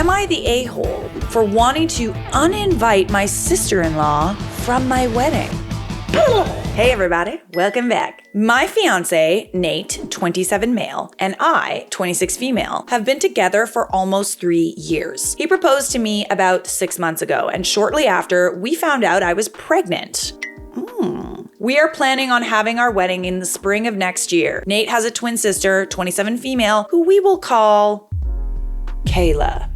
Am I the a-hole for wanting to uninvite my sister-in-law from my wedding? Hey everybody, welcome back. My fiancé, Nate, 27 male, and I, 26 female, have been together for almost 3 years. He proposed to me about 6 months ago, and shortly after, we found out I was pregnant. We are planning on having our wedding in the spring of next year. Nate has a twin sister, 27 female, who we will call Kayla.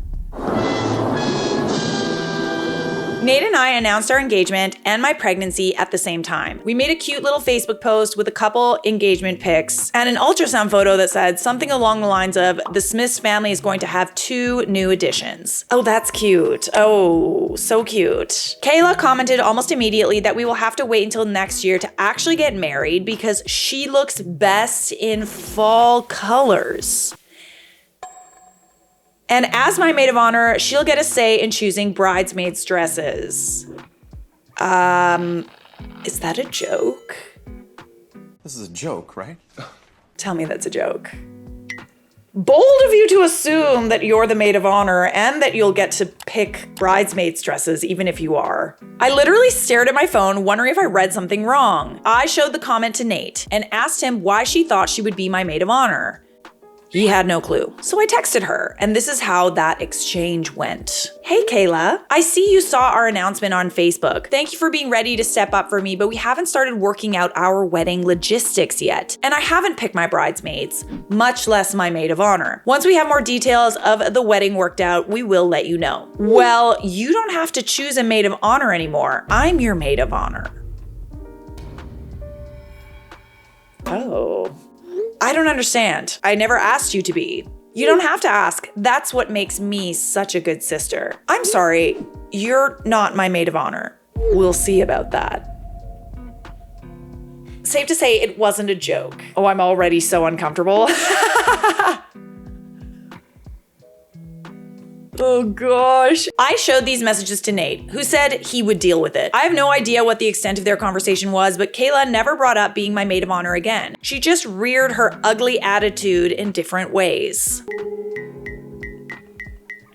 Nate and I announced our engagement and my pregnancy at the same time. We made a cute little Facebook post with a couple engagement pics and an ultrasound photo that said something along the lines of, the Smiths family is going to have 2 new additions. Oh, that's cute. Oh, so cute. Kayla commented almost immediately that we will have to wait until next year to actually get married because she looks best in fall colors. And as my maid of honor, she'll get a say in choosing bridesmaids' dresses. Is that a joke? This is a joke, right? Tell me that's a joke. Bold of you to assume that you're the maid of honor and that you'll get to pick bridesmaids' dresses even if you are. I literally stared at my phone wondering if I read something wrong. I showed the comment to Nate and asked him why she thought she would be my maid of honor. He had no clue. So I texted her, and this is how that exchange went. Hey Kayla, I see you saw our announcement on Facebook. Thank you for being ready to step up for me, but we haven't started working out our wedding logistics yet. And I haven't picked my bridesmaids, much less my maid of honor. Once we have more details of the wedding worked out, we will let you know. Well, you don't have to choose a maid of honor anymore. I'm your maid of honor. Oh. I don't understand. I never asked you to be. You don't have to ask. That's what makes me such a good sister. I'm sorry, you're not my maid of honor. We'll see about that. Safe to say it wasn't a joke. Oh, I'm already so uncomfortable. Oh gosh. I showed these messages to Nate, who said he would deal with it. I have no idea what the extent of their conversation was, but Kayla never brought up being my maid of honor again. She just reared her ugly attitude in different ways.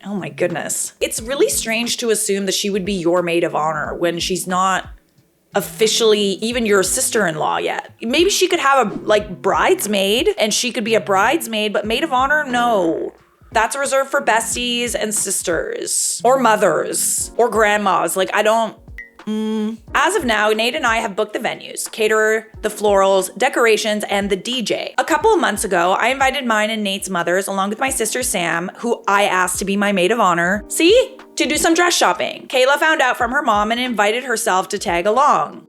Oh my goodness. It's really strange to assume that she would be your maid of honor when she's not officially even your sister-in-law yet. Maybe she could have a bridesmaid and she could be a bridesmaid, but maid of honor, no. That's reserved for besties and sisters, or mothers, or grandmas. As of now, Nate and I have booked the venues, caterer, the florals, decorations, and the DJ. A couple of months ago, I invited mine and Nate's mothers, along with my sister Sam, who I asked to be my maid of honor, to do some dress shopping. Kayla found out from her mom and invited herself to tag along.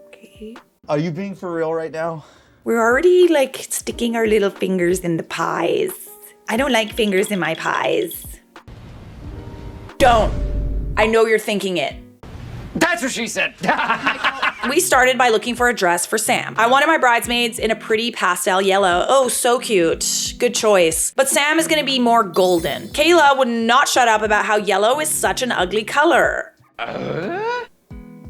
Okay. Are you being for real right now? We're already sticking our little fingers in the pies. I don't like fingers in my pies. Don't. I know you're thinking it. That's what she said. We started by looking for a dress for Sam. I wanted my bridesmaids in a pretty pastel yellow. Oh, so cute. Good choice. But Sam is gonna be more golden. Kayla would not shut up about how yellow is such an ugly color.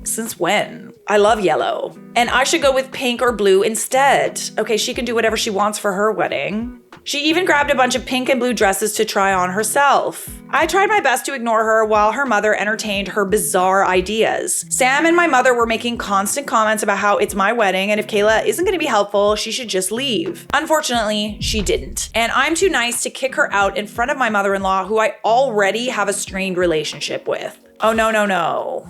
Since when? I love yellow. And I should go with pink or blue instead. Okay, she can do whatever she wants for her wedding. She even grabbed a bunch of pink and blue dresses to try on herself. I tried my best to ignore her while her mother entertained her bizarre ideas. Sam and my mother were making constant comments about how it's my wedding and if Kayla isn't gonna be helpful, she should just leave. Unfortunately, she didn't. And I'm too nice to kick her out in front of my mother-in-law, who I already have a strained relationship with. Oh, no, no, no.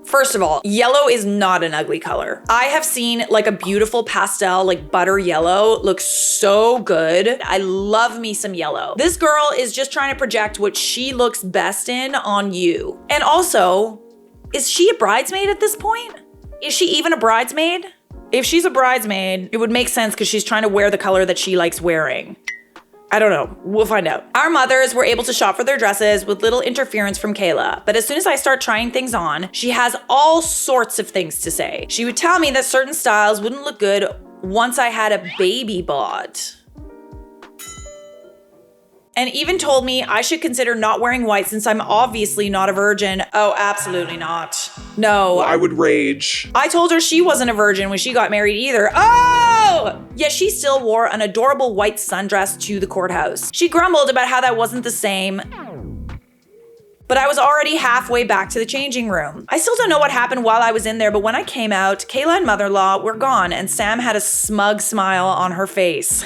First of all, yellow is not an ugly color. I have seen a beautiful pastel, butter yellow, looks so good. I love me some yellow. This girl is just trying to project what she looks best in on you. And also, is she a bridesmaid at this point? Is she even a bridesmaid? If she's a bridesmaid, it would make sense because she's trying to wear the color that she likes wearing. I don't know. We'll find out. Our mothers were able to shop for their dresses with little interference from Kayla, but as soon as I start trying things on, she has all sorts of things to say. She would tell me that certain styles wouldn't look good once I had a baby bod. And even told me I should consider not wearing white since I'm obviously not a virgin. Oh, absolutely not. No. I would rage. I told her she wasn't a virgin when she got married either. Oh! Yet she still wore an adorable white sundress to the courthouse. She grumbled about how that wasn't the same, but I was already halfway back to the changing room. I still don't know what happened while I was in there, but when I came out, Kayla and mother-in-law were gone and Sam had a smug smile on her face.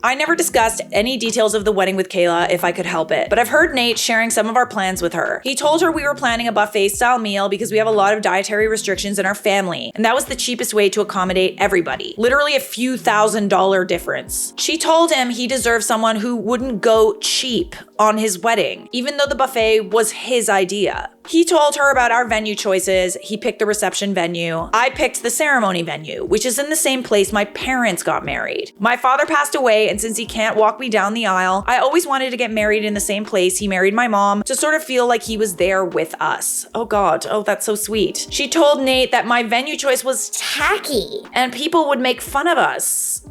I never discussed any details of the wedding with Kayla if I could help it, but I've heard Nate sharing some of our plans with her. He told her we were planning a buffet-style meal because we have a lot of dietary restrictions in our family, and that was the cheapest way to accommodate everybody. Literally a few $1,000 difference. She told him he deserved someone who wouldn't go cheap on his wedding, even though the buffet was his idea. He told her about our venue choices. He picked the reception venue. I picked the ceremony venue, which is in the same place my parents got married. My father passed away, and since he can't walk me down the aisle, I always wanted to get married in the same place he married my mom to sort of feel like he was there with us. Oh God, oh, that's so sweet. She told Nate that my venue choice was tacky and people would make fun of us.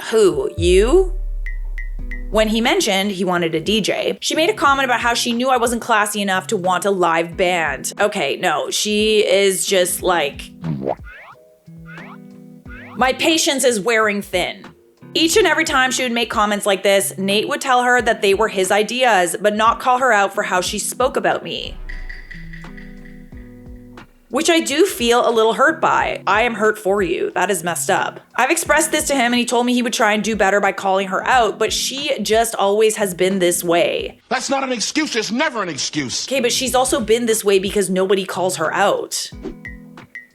Who, you? When he mentioned he wanted a DJ, she made a comment about how she knew I wasn't classy enough to want a live band. Okay, no, she is just like... My patience is wearing thin. Each and every time she would make comments like this, Nate would tell her that they were his ideas, but not call her out for how she spoke about me. Which I do feel a little hurt by. I am hurt for you. That is messed up. I've expressed this to him and he told me he would try and do better by calling her out, but she just always has been this way. That's not an excuse. It's never an excuse. Okay, but she's also been this way because nobody calls her out.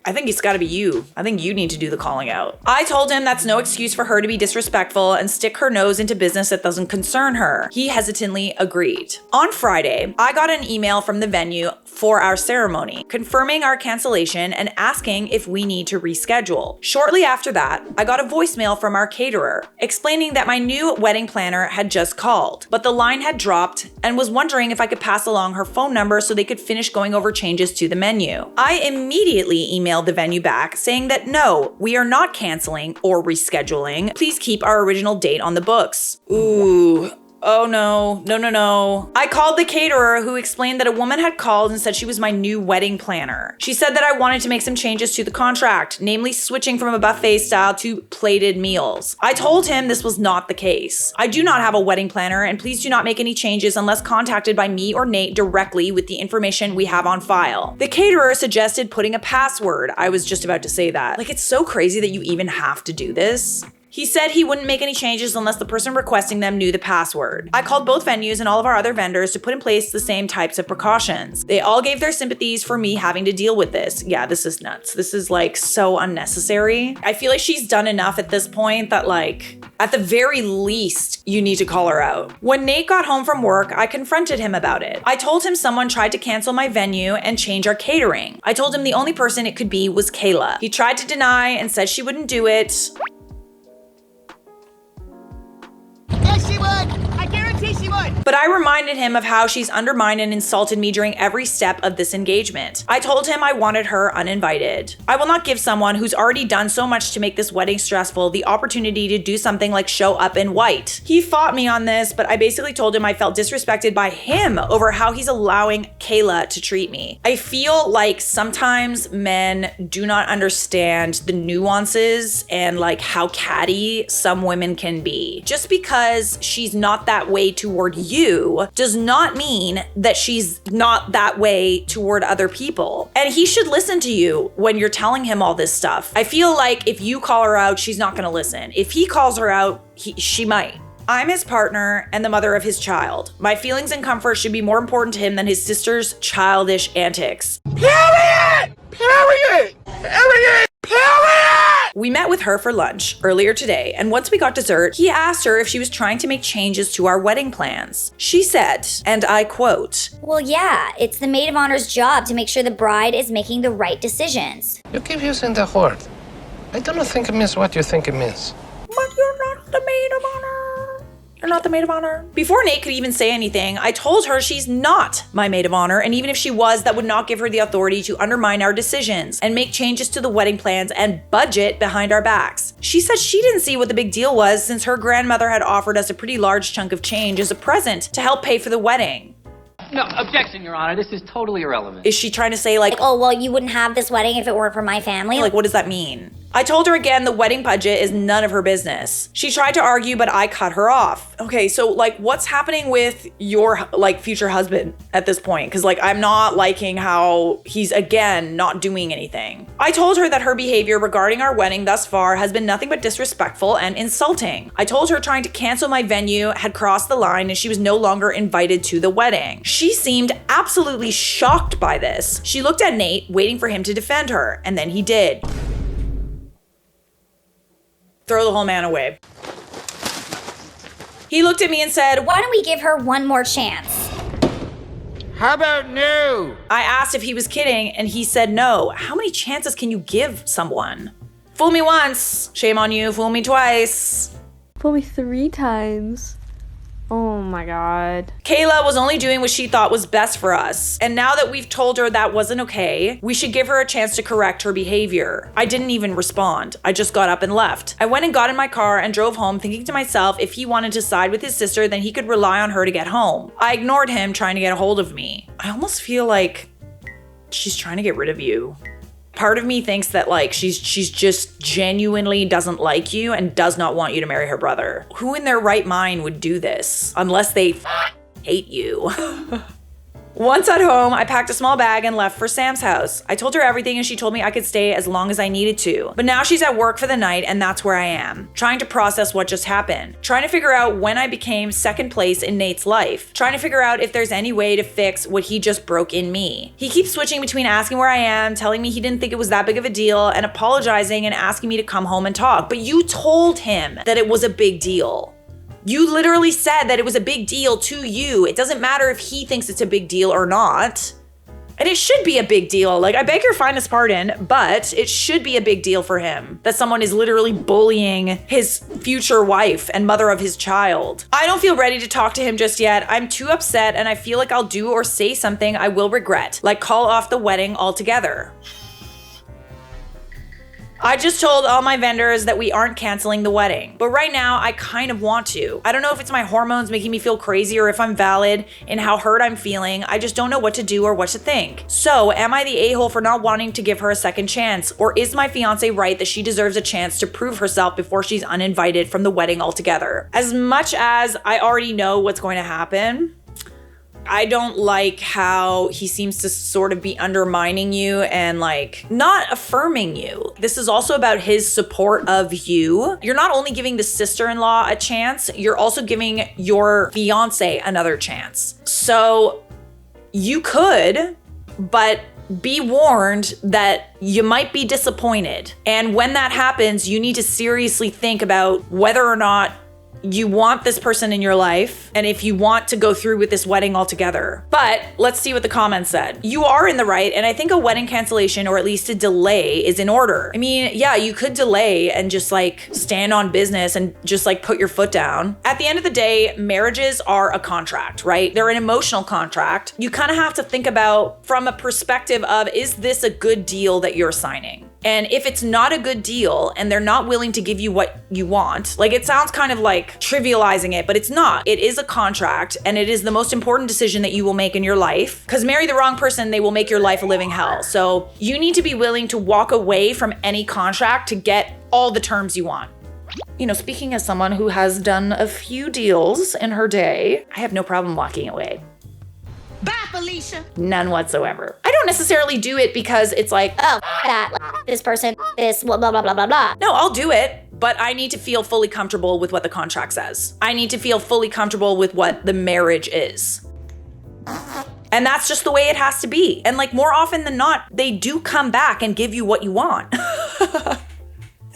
I think it's gotta be you. I think you need to do the calling out. I told him that's no excuse for her to be disrespectful and stick her nose into business that doesn't concern her. He hesitantly agreed. On Friday, I got an email from the venue for our ceremony, confirming our cancellation and asking if we need to reschedule. Shortly after that, I got a voicemail from our caterer, explaining that my new wedding planner had just called, but the line had dropped and was wondering if I could pass along her phone number so they could finish going over changes to the menu. I immediately emailed the venue back saying that no, we are not canceling or rescheduling. Please keep our original date on the books. Ooh. Oh no, no. I called the caterer who explained that a woman had called and said she was my new wedding planner. She said that I wanted to make some changes to the contract, namely switching from a buffet style to plated meals. I told him this was not the case. I do not have a wedding planner and please do not make any changes unless contacted by me or Nate directly with the information we have on file. The caterer suggested putting a password. I was just about to say that. Like, it's so crazy that you even have to do this. He said he wouldn't make any changes unless the person requesting them knew the password. I called both venues and all of our other vendors to put in place the same types of precautions. They all gave their sympathies for me having to deal with this. Yeah, this is nuts. This is like so unnecessary. I feel like she's done enough at this point that like, at the very least, you need to call her out. When Nate got home from work, I confronted him about it. I told him someone tried to cancel my venue and change our catering. I told him the only person it could be was Kayla. He tried to deny and said she wouldn't do it. Yes, she would. I guarantee she would. But I reminded him of how she's undermined and insulted me during every step of this engagement. I told him I wanted her uninvited. I will not give someone who's already done so much to make this wedding stressful the opportunity to do something like show up in white. He fought me on this, but I basically told him I felt disrespected by him over how he's allowing Kayla to treat me. I feel like sometimes men do not understand the nuances and like how catty some women can be. Just because she's not that way toward you does not mean that she's not that way toward other people. And he should listen to you when you're telling him all this stuff. I feel like if you call her out, she's not gonna listen. If he calls her out, she might. I'm his partner and the mother of his child. My feelings and comfort should be more important to him than his sister's childish antics. Period! Period! Period! Period! We met with her for lunch earlier today, and once we got dessert, he asked her if she was trying to make changes to our wedding plans. She said, and I quote, "Well, yeah, it's the maid of honor's job to make sure the bride is making the right decisions." You keep using the word. I don't think it means what you think it means. But you're not the maid of honor. You're not the maid of honor. Before Nate could even say anything, I told her she's not my maid of honor, and even if she was, that would not give her the authority to undermine our decisions and make changes to the wedding plans and budget behind our backs. She said she didn't see what the big deal was since her grandmother had offered us a pretty large chunk of change as a present to help pay for the wedding. No, objection, Your Honor. This is totally irrelevant. Is she trying to say like, Oh, well, you wouldn't have this wedding if it weren't for my family? like what does that mean? I told her again the wedding budget is none of her business. She tried to argue, but I cut her off. Okay, so like what's happening with your like future husband at this point? Because like I'm not liking how he's again not doing anything. I told her that her behavior regarding our wedding thus far has been nothing but disrespectful and insulting. I told her trying to cancel my venue had crossed the line and she was no longer invited to the wedding. She seemed absolutely shocked by this. She looked at Nate, waiting for him to defend her, and then he did. Throw the whole man away. He looked at me and said, Why don't we give her one more chance? How about no? I asked if he was kidding and he said no. How many chances can you give someone? Fool me once, shame on you, fool me twice. Fool me 3 times. Oh my god. Kayla was only doing what she thought was best for us. And now that we've told her that wasn't okay, we should give her a chance to correct her behavior. I didn't even respond. I just got up and left. I went and got in my car and drove home thinking to myself if he wanted to side with his sister, then he could rely on her to get home. I ignored him trying to get a hold of me. I almost feel like she's trying to get rid of you. Part of me thinks that like she's just genuinely doesn't like you and does not want you to marry her brother. Who in their right mind would do this? Unless they hate you. Once at home, I packed a small bag and left for Sam's house. I told her everything and she told me I could stay as long as I needed to. But now she's at work for the night and that's where I am. Trying to process what just happened. Trying to figure out when I became second place in Nate's life. Trying to figure out if there's any way to fix what he just broke in me. He keeps switching between asking where I am, telling me he didn't think it was that big of a deal, and apologizing and asking me to come home and talk. But you told him that it was a big deal. You literally said that it was a big deal to you. It doesn't matter if he thinks it's a big deal or not. And it should be a big deal. Like, I beg your finest pardon, but it should be a big deal for him that someone is literally bullying his future wife and mother of his child. I don't feel ready to talk to him just yet. I'm too upset and I feel like I'll do or say something I will regret, like call off the wedding altogether. I just told all my vendors that we aren't canceling the wedding, but right now I kind of want to. I don't know if it's my hormones making me feel crazy or if I'm valid in how hurt I'm feeling. I just don't know what to do or what to think. So am I the a-hole for not wanting to give her a second chance? Or is my fiance right that she deserves a chance to prove herself before she's uninvited from the wedding altogether? As much as I already know what's going to happen, I don't like how he seems to sort of be undermining you and like not affirming you. This is also about his support of you. You're not only giving the sister-in-law a chance, you're also giving your fiance another chance. So you could, but be warned that you might be disappointed. And when that happens, you need to seriously think about whether or not you want this person in your life and if you want to go through with this wedding altogether. But let's see what the comments said. You are in the right, and I think a wedding cancellation or at least a delay is in order. I mean, yeah, you could delay and just like stand on business and just like put your foot down. At the end of the day, marriages are a contract, right? They're an emotional contract. You kind of have to think about from a perspective of, is this a good deal that you're signing? And if it's not a good deal and they're not willing to give you what you want, like it sounds kind of like trivializing it, but it's not. It is a contract and it is the most important decision that you will make in your life. Because marry the wrong person, they will make your life a living hell. So you need to be willing to walk away from any contract to get all the terms you want. You know, speaking as someone who has done a few deals in her day, I have no problem walking away. Bye, Felicia. None whatsoever. I don't necessarily do it because it's like, Oh, that, this person, this, blah, blah, blah, blah, blah, blah. no, I'll do it, but I need to feel fully comfortable with what the contract says. I need to feel fully comfortable with what the marriage is. And that's just the way it has to be. And like more often than not, they do come back and give you what you want.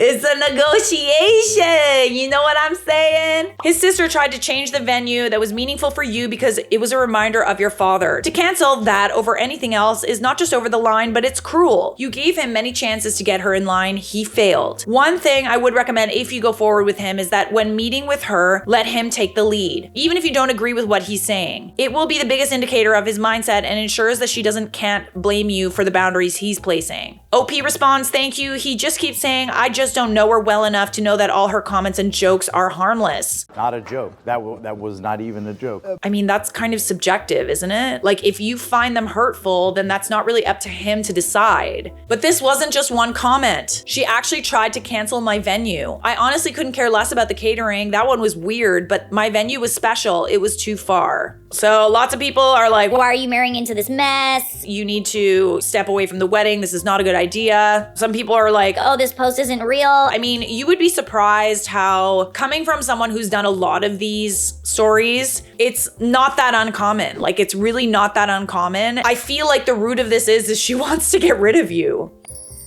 It's a negotiation, you know what I'm saying? His sister tried to change the venue that was meaningful for you because it was a reminder of your father. To cancel that over anything else is not just over the line, but it's cruel. You gave him many chances to get her in line, he failed. One thing I would recommend if you go forward with him is that when meeting with her, let him take the lead. Even if you don't agree with what he's saying. It will be the biggest indicator of his mindset and ensures that she can't blame you for the boundaries he's placing. OP responds, thank you. He just keeps saying, I just just don't know her well enough to know that all her comments and jokes are harmless. Not a joke. That was not even a joke. I mean, that's kind of subjective, isn't it? Like, if you find them hurtful, then that's not really up to him to decide. But this wasn't just one comment. She actually tried to cancel my venue. I honestly couldn't care less about the catering. That one was weird, but my venue was special. It was too far. So lots of people are like, Why are you marrying into this mess? you need to step away from the wedding. This is not a good idea. Some people are like, Oh, this post isn't real. I mean, you would be surprised how, coming from someone who's done a lot of these stories, it's not that uncommon. Like, it's really not that uncommon. I feel like the root of this is she wants to get rid of you.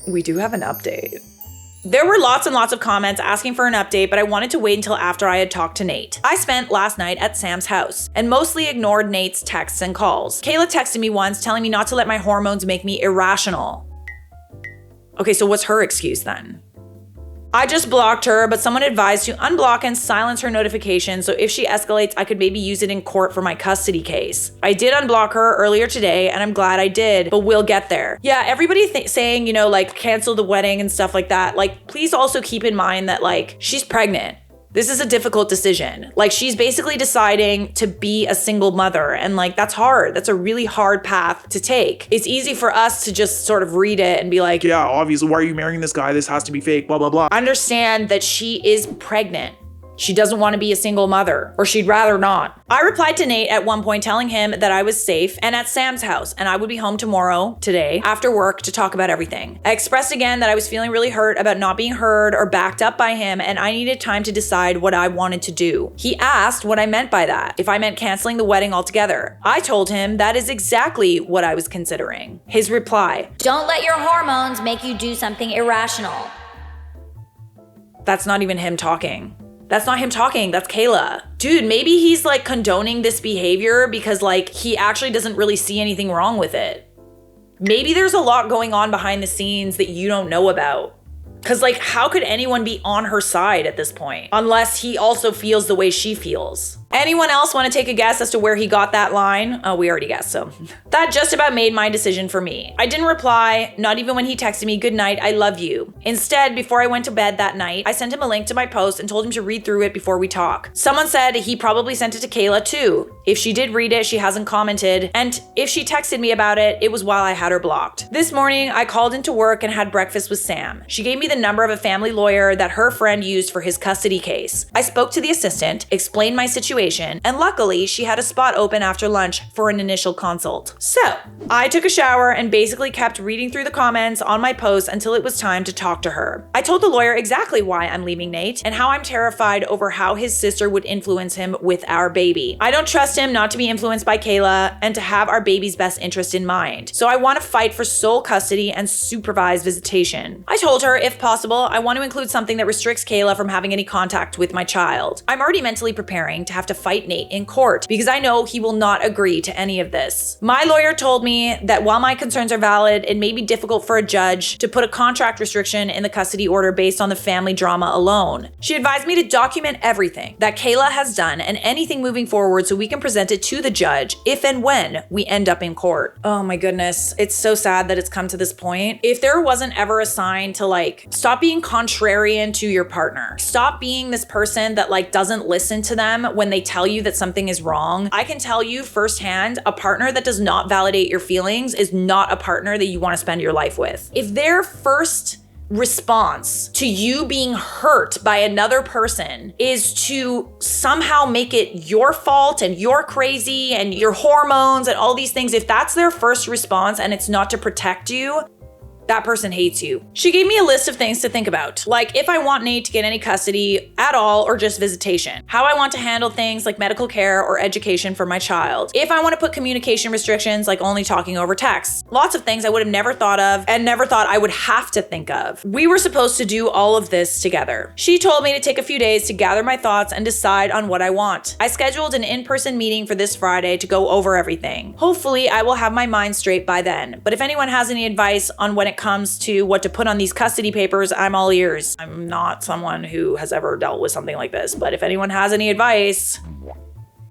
We do have an update. There were lots and lots of comments asking for an update, but I wanted to wait until after I had talked to Nate. I spent last night at Sam's house and mostly ignored Nate's texts and calls. Kayla texted me once telling me not to let my hormones make me irrational. Okay, so what's her excuse then? I just blocked her, but someone advised to unblock and silence her notifications so if she escalates, I could maybe use it in court for my custody case. I did unblock her earlier today, and I'm glad I did, but we'll get there. Yeah, everybody saying, you know, like, cancel the wedding and stuff like that. Like, please also keep in mind that, like, she's pregnant. This is a difficult decision. Like, she's basically deciding to be a single mother, and like, that's hard. That's a really hard path to take. It's easy for us to just sort of read it and be like, yeah, obviously, why are you marrying this guy? This has to be fake, blah, blah, blah. Understand that she is pregnant. She doesn't want to be a single mother, or she'd rather not. I replied to Nate at one point telling him that I was safe and at Sam's house and I would be home tomorrow, today, after work to talk about everything. I expressed again that I was feeling really hurt about not being heard or backed up by him and I needed time to decide what I wanted to do. He asked what I meant by that, if I meant canceling the wedding altogether. I told him that is exactly what I was considering. His reply, Don't let your hormones make you do something irrational. That's not even him talking. That's not him talking, that's Kayla. Dude, maybe he's like condoning this behavior because like he actually doesn't really see anything wrong with it. Maybe there's a lot going on behind the scenes that you don't know about. Cause like, how could anyone be on her side at this point? Unless he also feels the way she feels. Anyone else want to take a guess as to where he got that line? Oh, we already guessed, so. That just about made my decision for me. I didn't reply, not even when he texted me, good night, I love you. Instead, before I went to bed that night, I sent him a link to my post and told him to read through it before we talk. Someone said he probably sent it to Kayla too. If she did read it, she hasn't commented. And if she texted me about it, it was while I had her blocked. This morning, I called into work and had breakfast with Sam. She gave me the number of a family lawyer that her friend used for his custody case. I spoke to the assistant, explained my situation, and luckily she had a spot open after lunch for an initial consult. So I took a shower and basically kept reading through the comments on my post until it was time to talk to her. I told the lawyer exactly why I'm leaving Nate and how I'm terrified over how his sister would influence him with our baby. I don't trust him not to be influenced by Kayla and to have our baby's best interest in mind. So I want to fight for sole custody and supervised visitation. I told her, if possible, I want to include something that restricts Kayla from having any contact with my child. I'm already mentally preparing to have to fight Nate in court because I know he will not agree to any of this. My lawyer told me that while my concerns are valid, it may be difficult for a judge to put a contract restriction in the custody order based on the family drama alone. She advised me to document everything that Kayla has done and anything moving forward so we can present it to the judge if and when we end up in court. Oh my goodness, it's so sad that it's come to this point. If there wasn't ever a sign to like, stop being contrarian to your partner. Stop being this person that like doesn't listen to them when they tell you that something is wrong. I can tell you firsthand, a partner that does not validate your feelings is not a partner that you want to spend your life with. If their first response to you being hurt by another person is to somehow make it your fault and you're crazy and your hormones and all these things, if that's their first response and it's not to protect you, that person hates you. She gave me a list of things to think about, like if I want Nate to get any custody at all or just visitation, how I want to handle things like medical care or education for my child, if I want to put communication restrictions like only talking over text. Lots of things I would have never thought of and never thought I would have to think of. We were supposed to do all of this together. She told me to take a few days to gather my thoughts and decide on what I want. I scheduled an in-person meeting for this Friday to go over everything. Hopefully I will have my mind straight by then, but if anyone has any advice on when it comes to what to put on these custody papers, I'm all ears. I'm not someone who has ever dealt with something like this, but if anyone has any advice,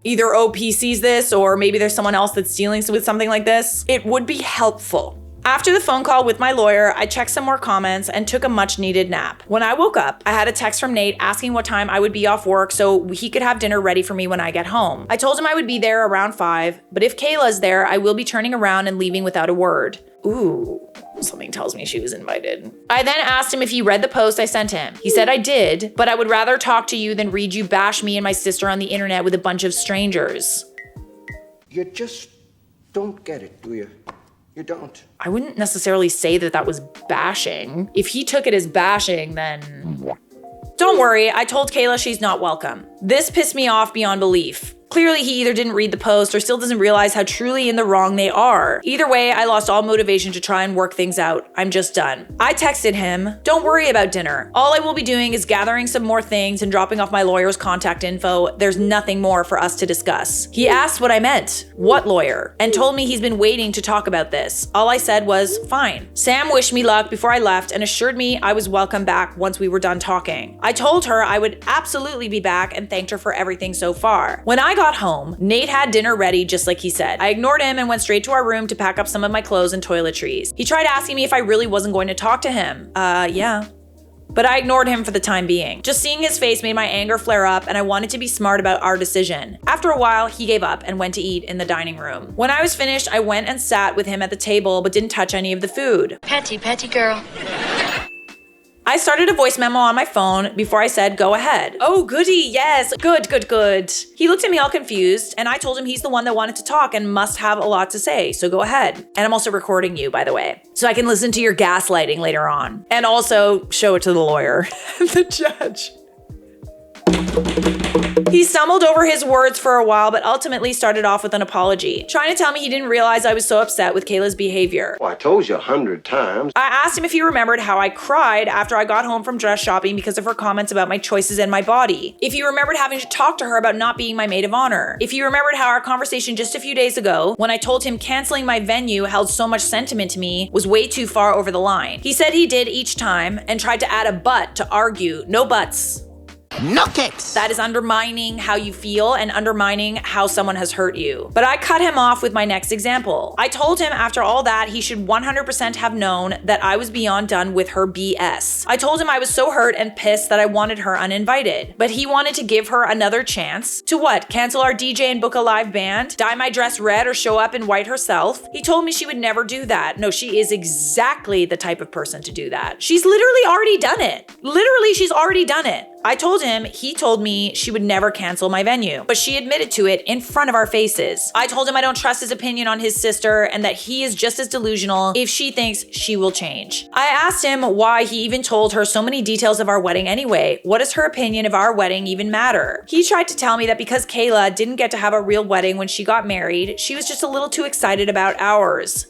either OP sees this or maybe there's someone else that's dealing with something like this, it would be helpful. After the phone call with my lawyer, I checked some more comments and took a much needed nap. When I woke up, I had a text from Nate asking what time I would be off work so he could have dinner ready for me when I get home. I told him I would be there around 5, but if Kayla's there, I will be turning around and leaving without a word. Ooh, something tells me she was invited. I then asked him if he read the post I sent him. He said I did, but I would rather talk to you than read you bash me and my sister on the internet with a bunch of strangers. You just don't get it, do you? You don't. I wouldn't necessarily say that that was bashing. If he took it as bashing, then... Don't worry, I told Kayla she's not welcome. This pissed me off beyond belief. Clearly, he either didn't read the post or still doesn't realize how truly in the wrong they are. Either way, I lost all motivation to try and work things out. I'm just done. I texted him, don't worry about dinner. All I will be doing is gathering some more things and dropping off my lawyer's contact info. There's nothing more for us to discuss. He asked what I meant, what lawyer, and told me he's been waiting to talk about this. All I said was, fine. Sam wished me luck before I left and assured me I was welcome back once we were done talking. I told her I would absolutely be back and thanked her for everything so far. When I got home, Nate had dinner ready just like he said. I ignored him and went straight to our room to pack up some of my clothes and toiletries. He tried asking me if I really wasn't going to talk to him. Yeah. But I ignored him for the time being. Just seeing his face made my anger flare up and I wanted to be smart about our decision. After a while, he gave up and went to eat in the dining room. When I was finished, I went and sat with him at the table but didn't touch any of the food. Petty girl. I started a voice memo on my phone before I said, go ahead. Oh, goody, yes, good. He looked at me all confused, and I told him he's the one that wanted to talk and must have a lot to say, so go ahead. And I'm also recording you, by the way, so I can listen to your gaslighting later on. And also show it to the lawyer and the judge. He stumbled over his words for a while, but ultimately started off with an apology, trying to tell me he didn't realize I was so upset with Kayla's behavior. Well, I told you 100 times. I asked him if he remembered how I cried after I got home from dress shopping because of her comments about my choices and my body. If he remembered having to talk to her about not being my maid of honor. If he remembered how our conversation just a few days ago, when I told him canceling my venue held so much sentiment to me, was way too far over the line. He said he did each time and tried to add a but to argue. No buts. Knock it! That is undermining how you feel and undermining how someone has hurt you. But I cut him off with my next example. I told him after all that he should 100% have known that I was beyond done with her BS. I told him I was so hurt and pissed that I wanted her uninvited. But he wanted to give her another chance to what? Cancel our DJ and book a live band? Dye my dress red or show up in white herself? He told me she would never do that. No, she is exactly the type of person to do that. She's literally already done it. Literally, she's already done it. I told him, he told me she would never cancel my venue, but she admitted to it in front of our faces. I told him I don't trust his opinion on his sister and that he is just as delusional if she thinks she will change. I asked him why he even told her so many details of our wedding anyway. What does her opinion of our wedding even matter? He tried to tell me that because Kayla didn't get to have a real wedding when she got married, she was just a little too excited about ours.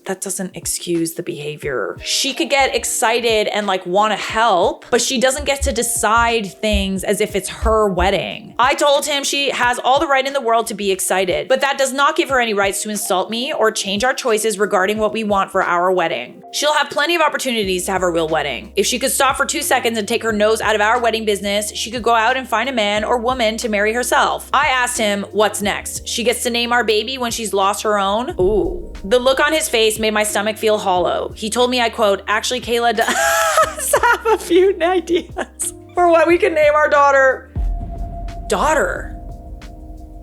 That doesn't excuse the behavior. She could get excited and like want to help, but she doesn't get to decide things as if it's her wedding. I told him she has all the right in the world to be excited, but that does not give her any rights to insult me or change our choices regarding what we want for our wedding. She'll have plenty of opportunities to have a real wedding. If she could stop for 2 seconds and take her nose out of our wedding business, she could go out and find a man or woman to marry herself. I asked him, what's next? She gets to name our baby when she's lost her own? Ooh. The look on his face made my stomach feel hollow. He told me, I quote, actually Kayla does have a few ideas for what we can name our daughter.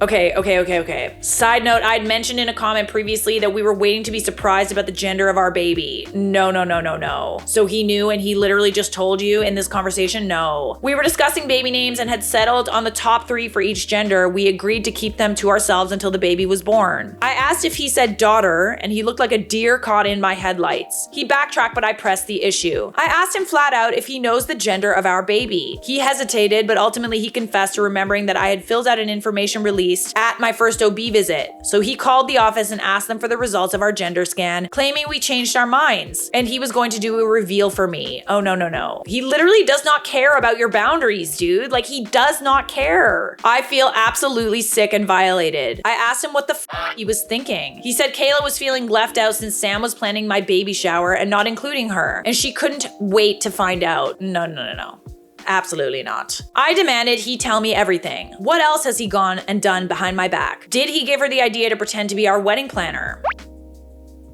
Okay. Side note, I'd mentioned in a comment previously that we were waiting to be surprised about the gender of our baby. No. So he knew and he literally just told you in this conversation? No. We were discussing baby names and had settled on the top 3 for each gender. We agreed to keep them to ourselves until the baby was born. I asked if he said daughter and he looked like a deer caught in my headlights. He backtracked, but I pressed the issue. I asked him flat out if he knows the gender of our baby. He hesitated, but ultimately he confessed to remembering that I had filled out an information release at my first OB visit. So he called the office and asked them for the results of our gender scan, claiming we changed our minds and he was going to do a reveal for me. Oh, no. He literally does not care about your boundaries, dude. Like, he does not care. I feel absolutely sick and violated. I asked him what the he was thinking. He said Kayla was feeling left out since Sam was planning my baby shower and not including her, and she couldn't wait to find out. No. Absolutely not. I demanded he tell me everything. What else has he gone and done behind my back? Did he give her the idea to pretend to be our wedding planner?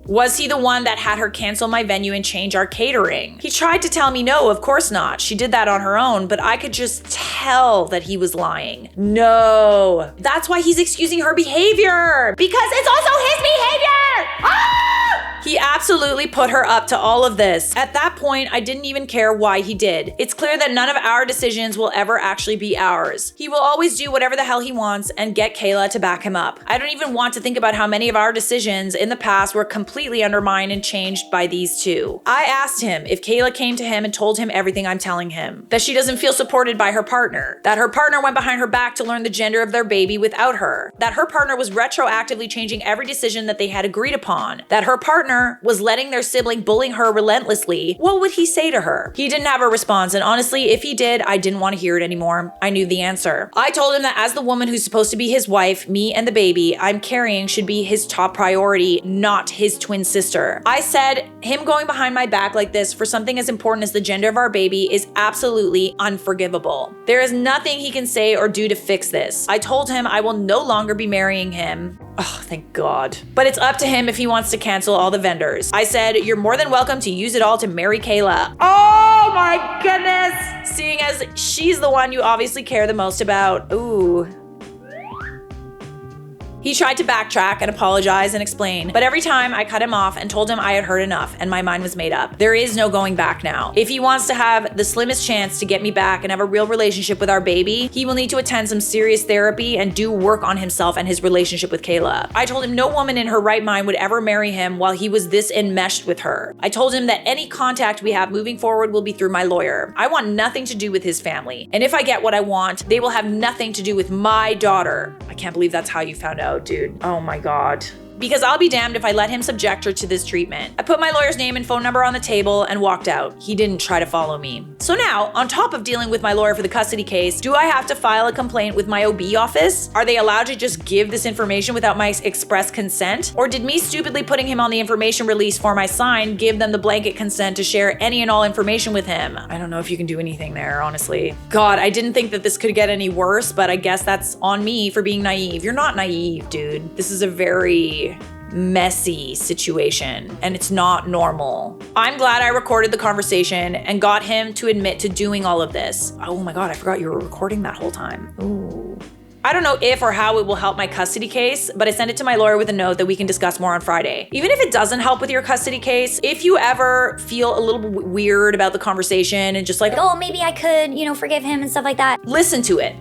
Was he the one that had her cancel my venue and change our catering? He tried to tell me no, of course not. She did that on her own, but I could just tell that he was lying. No. That's why he's excusing her behavior. Because it's also his behavior! Ah! He absolutely put her up to all of this. At that point, I didn't even care why he did. It's clear that none of our decisions will ever actually be ours. He will always do whatever the hell he wants and get Kayla to back him up. I don't even want to think about how many of our decisions in the past were completely undermined and changed by these two. I asked him if Kayla came to him and told him everything I'm telling him. That she doesn't feel supported by her partner. That her partner went behind her back to learn the gender of their baby without her. That her partner was retroactively changing every decision that they had agreed upon. That her partner was letting their sibling bullying her relentlessly. What would he say to her? He didn't have a response, and honestly, if he did, I didn't want to hear it anymore. I knew the answer. I told him that as the woman who's supposed to be his wife, me and the baby I'm carrying should be his top priority, not his twin sister. I said him going behind my back like this for something as important as the gender of our baby is absolutely unforgivable. There is nothing he can say or do to fix this. I told him I will no longer be marrying him. Oh, thank God. But it's up to him if he wants to cancel all the vendors. I said, you're more than welcome to use it all to marry Kayla. Oh my goodness! Seeing as she's the one you obviously care the most about. Ooh. He tried to backtrack and apologize and explain, but every time I cut him off and told him I had heard enough and my mind was made up. There is no going back now. If he wants to have the slimmest chance to get me back and have a real relationship with our baby, he will need to attend some serious therapy and do work on himself and his relationship with Kayla. I told him no woman in her right mind would ever marry him while he was this enmeshed with her. I told him that any contact we have moving forward will be through my lawyer. I want nothing to do with his family. And if I get what I want, they will have nothing to do with my daughter. I can't believe that's how you found out, dude. Oh my God. Because I'll be damned if I let him subject her to this treatment. I put my lawyer's name and phone number on the table and walked out. He didn't try to follow me. So now, on top of dealing with my lawyer for the custody case, do I have to file a complaint with my OB office? Are they allowed to just give this information without my express consent? Or did me stupidly putting him on the information release form I signed give them the blanket consent to share any and all information with him? I don't know if you can do anything there, honestly. God, I didn't think that this could get any worse, but I guess that's on me for being naive. You're not naive, dude. This is a very messy situation and it's not normal. I'm glad I recorded the conversation and got him to admit to doing all of this. Oh my God, I forgot you were recording that whole time. Ooh. I don't know if or how it will help my custody case, but I sent it to my lawyer with a note that we can discuss more on Friday. Even if it doesn't help with your custody case, if you ever feel a little weird about the conversation and just like, oh, maybe I could, forgive him and stuff like that. Listen to it.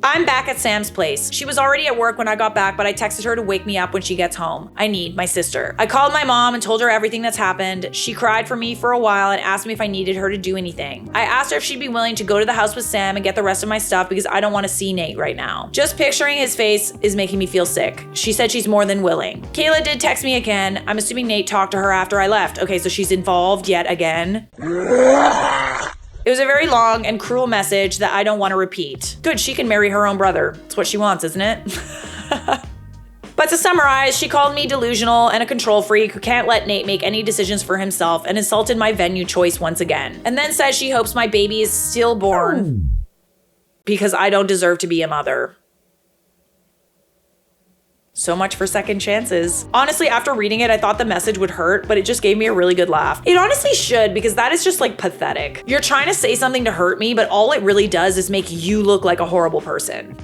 I'm back at Sam's place. She was already at work when I got back, but I texted her to wake me up when she gets home. I need my sister. I called my mom and told her everything that's happened. She cried for me for a while and asked me if I needed her to do anything. I asked her if she'd be willing to go to the house with Sam and get the rest of my stuff because I don't want to see Nate right now. Just picturing his face is making me feel sick. She said she's more than willing. Kayla did text me again. I'm assuming Nate talked to her after I left. Okay, so she's involved yet again. It was a very long and cruel message that I don't want to repeat. Good, she can marry her own brother. It's what she wants, isn't it? But to summarize, she called me delusional and a control freak who can't let Nate make any decisions for himself and insulted my venue choice once again. And then says she hopes my baby is stillborn because I don't deserve to be a mother. So much for second chances. Honestly, after reading it, I thought the message would hurt, but it just gave me a really good laugh. It honestly should, because that is just like pathetic. You're trying to say something to hurt me, but all it really does is make you look like a horrible person.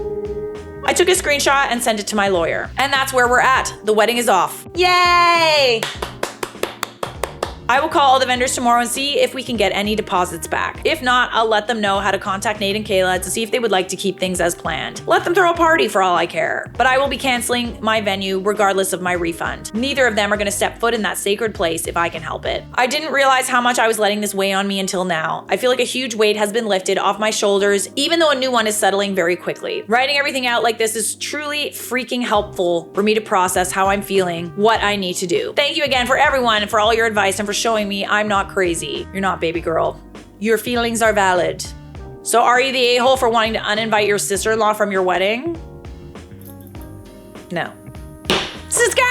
I took a screenshot and sent it to my lawyer. And that's where we're at. The wedding is off. Yay! I will call all the vendors tomorrow and see if we can get any deposits back. If not, I'll let them know how to contact Nate and Kayla to see if they would like to keep things as planned. Let them throw a party for all I care. But I will be canceling my venue regardless of my refund. Neither of them are gonna step foot in that sacred place if I can help it. I didn't realize how much I was letting this weigh on me until now. I feel like a huge weight has been lifted off my shoulders, even though a new one is settling very quickly. Writing everything out like this is truly freaking helpful for me to process how I'm feeling, what I need to do. Thank you again for everyone and for all your advice and for showing me I'm not crazy. You're not, baby girl. Your feelings are valid. So are you the a-hole for wanting to uninvite your sister-in-law from your wedding? No. Subscribe!